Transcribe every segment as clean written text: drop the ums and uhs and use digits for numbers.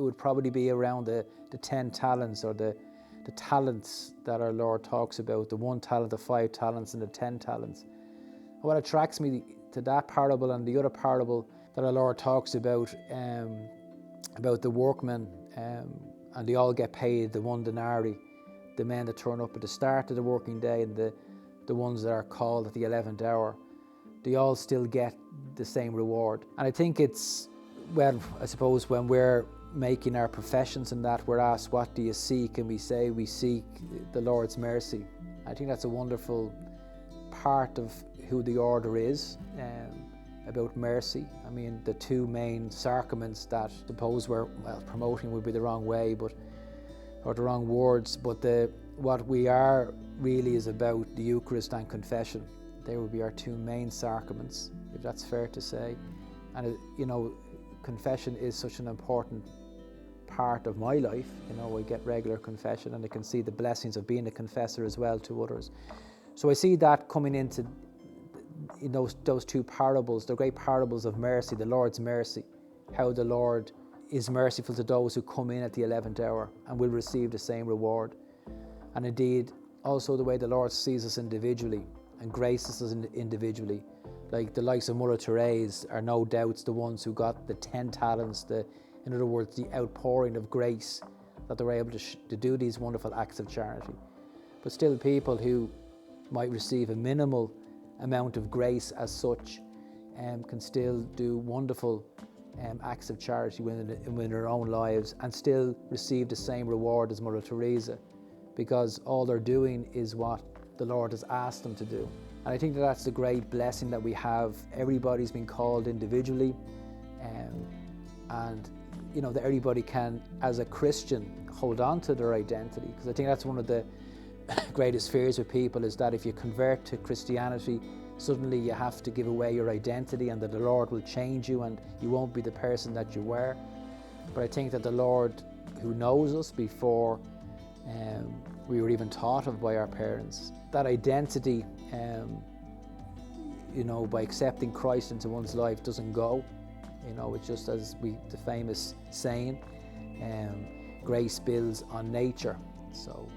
would probably be around the 10 talents, or the talents that our Lord talks about, the 1 talent, the 5 talents, and the 10 talents. And what attracts me to that parable and the other parable that our Lord talks about the workmen, and they all get paid the 1 denarii, the men that turn up at the start of the working day and the ones that are called at the 11th hour, they all still get the same reward. And I think it's, well, I suppose when we're making our professions and that, we're asked, what do you seek? And we say we seek the Lord's mercy. I think that's a wonderful part of who the order is, about mercy. I mean, the 2 main sacraments that I suppose we're, well, promoting would be the wrong way, or the wrong words, but what we are really is about the Eucharist and confession. They would be our 2 main sacraments, if that's fair to say. And confession is such an important part of my life. I get regular confession, and I can see the blessings of being a confessor as well to others. So I see that coming into those 2 parables, the great parables of mercy, the Lord's mercy, how the Lord is merciful to those who come in at the 11th hour and will receive the same reward. And indeed, also the way the Lord sees us individually and graces us individually. Like the likes of Mother Therese are no doubts the ones who got the 10 talents, in other words, the outpouring of grace, that they were able to do these wonderful acts of charity. But still, people who might receive a minimal amount of grace as such can still do wonderful acts of charity within their own lives and still receive the same reward as Mother Teresa, because all they're doing is what the Lord has asked them to do. And I think that's the great blessing that we have. Everybody's been called individually, and that everybody can, as a Christian, hold on to their identity, because I think that's one of the greatest fears with people, is that if you convert to Christianity, suddenly you have to give away your identity and that the Lord will change you and you won't be the person that you were. But I think that the Lord, who knows us before we were even thought of by our parents, that identity, by accepting Christ into one's life doesn't go. It's just as the famous saying, grace builds on nature. So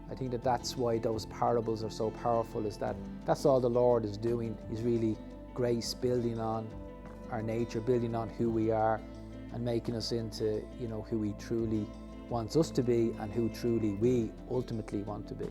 I think that's why those parables are so powerful, is that that's all the Lord is doing. He's really grace building on our nature, building on who we are, and making us into who He truly wants us to be and who truly we ultimately want to be.